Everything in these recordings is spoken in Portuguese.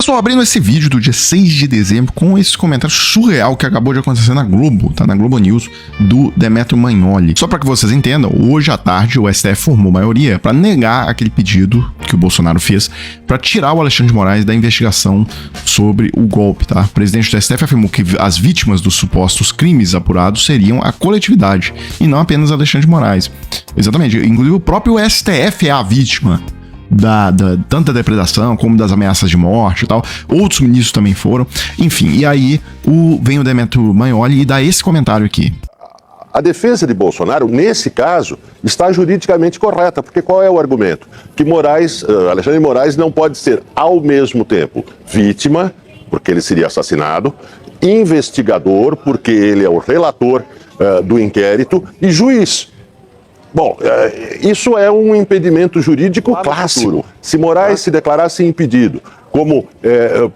Pessoal, abrindo esse vídeo do dia 6 de dezembro com esse comentário surreal que acabou de acontecer na Globo, tá? Na Globo News, do Demetrio Magnoli. Só para que vocês entendam, hoje à tarde o STF formou maioria para negar aquele pedido que o Bolsonaro fez para tirar o Alexandre de Moraes da investigação sobre o golpe, tá? O presidente do STF afirmou que as vítimas dos supostos crimes apurados seriam a coletividade e não apenas Alexandre de Moraes. Exatamente, inclusive o próprio STF é a vítima tanto da depredação como das ameaças de morte e tal. Outros ministros também foram. Enfim, e aí vem o Demetrio Magnoli e dá esse comentário aqui. A defesa de Bolsonaro, nesse caso, está juridicamente correta, porque qual é o argumento? Que Alexandre de Moraes não pode ser, ao mesmo tempo, vítima, porque ele seria assassinado, investigador, porque ele é o relator do inquérito, e juiz. Bom, isso é um impedimento jurídico clássico. Se Moraes se declarasse impedido, como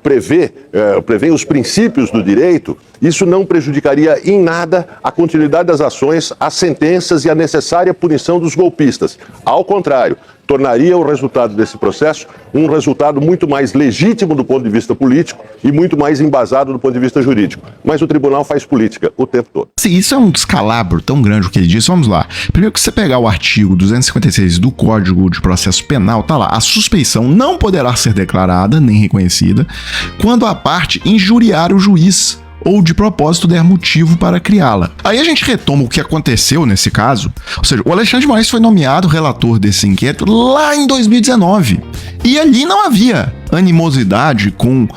prevê os princípios do direito, isso não prejudicaria em nada a continuidade das ações, as sentenças e a necessária punição dos golpistas. Ao contrário, tornaria o resultado desse processo um resultado muito mais legítimo do ponto de vista político e muito mais embasado do ponto de vista jurídico. Mas o tribunal faz política o tempo todo. Se isso é um descalabro tão grande o que ele disse, vamos lá. Primeiro que você pegar o artigo 256 do Código de Processo Penal, tá lá, a suspeição não poderá ser declarada nem reconhecida quando a parte injuriar o juiz ou de propósito der motivo para criá-la. Aí a gente retoma o que aconteceu nesse caso, ou seja, o Alexandre de Moraes foi nomeado relator desse inquérito lá em 2019, e ali não havia animosidade com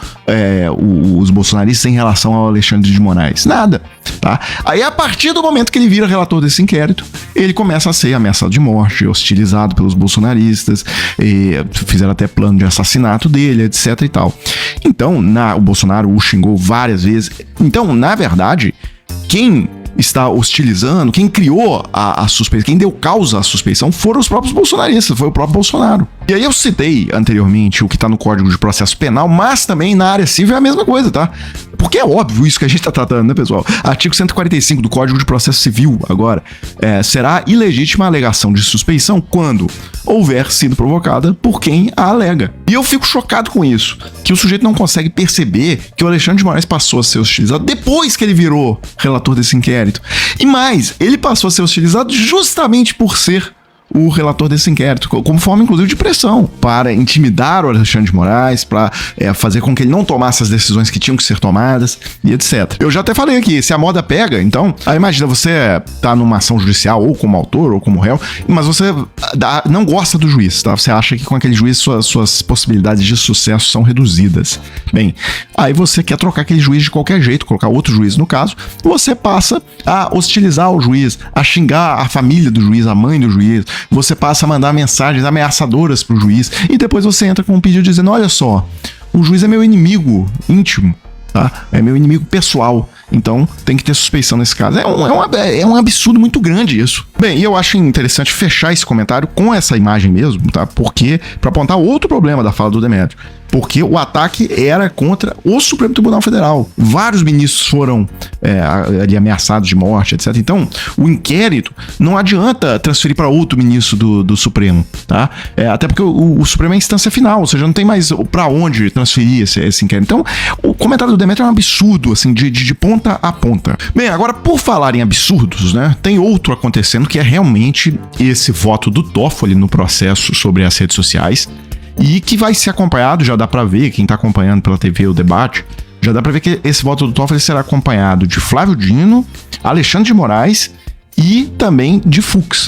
os bolsonaristas em relação ao Alexandre de Moraes, nada, tá? Aí a partir do momento que ele vira relator desse inquérito, ele começa a ser ameaçado de morte, hostilizado pelos bolsonaristas, fizeram até plano de assassinato dele, etc e tal. Então, o Bolsonaro o xingou várias vezes. Então, na verdade, quem está hostilizando, quem criou a suspeição, quem deu causa à suspeição foram os próprios bolsonaristas, foi o próprio Bolsonaro. E aí eu citei anteriormente o que está no Código de Processo Penal, mas também na área civil é a mesma coisa, tá? Porque é óbvio isso que a gente está tratando, né, pessoal? Artigo 145 do Código de Processo Civil, agora, será ilegítima a alegação de suspeição quando houver sido provocada por quem a alega. E eu fico chocado com isso, que o sujeito não consegue perceber que o Alexandre de Moraes passou a ser hostilizado depois que ele virou relator desse inquérito. E mais, ele passou a ser hostilizado justamente por ser o relator desse inquérito, como forma, inclusive, de pressão, para intimidar o Alexandre de Moraes, para fazer com que ele não tomasse as decisões que tinham que ser tomadas, e etc. Eu já até falei aqui, se a moda pega, então, aí imagina, você tá numa ação judicial, ou como autor, ou como réu, mas você não gosta do juiz, tá? Você acha que com aquele juiz suas possibilidades de sucesso são reduzidas. Bem, aí você quer trocar aquele juiz de qualquer jeito, colocar outro juiz no caso, você passa a hostilizar o juiz, a xingar a família do juiz, a mãe do juiz, você passa a mandar mensagens ameaçadoras pro juiz e depois você entra com um pedido dizendo, olha só, o juiz é meu inimigo íntimo, tá? É meu inimigo pessoal, então tem que ter suspeição nesse caso. É um absurdo muito grande isso. Bem, e eu acho interessante fechar esse comentário com essa imagem mesmo, tá? Porque, para apontar outro problema da fala do Demetrio, porque o ataque era contra o Supremo Tribunal Federal. Vários ministros foram ali ameaçados de morte, etc. Então, o inquérito não adianta transferir para outro ministro do Supremo, tá? Até porque o Supremo é a instância final, ou seja, não tem mais para onde transferir esse inquérito. Então, o comentário do Demetrio é um absurdo, assim, de ponta a ponta. Bem, agora, por falar em absurdos, né, tem outro acontecendo que é realmente esse voto do Toffoli no processo sobre as redes sociais, e que vai ser acompanhado, já dá pra ver, quem tá acompanhando pela TV o debate, já dá pra ver que esse voto do Toffoli será acompanhado de Flávio Dino, Alexandre de Moraes e também de Fux.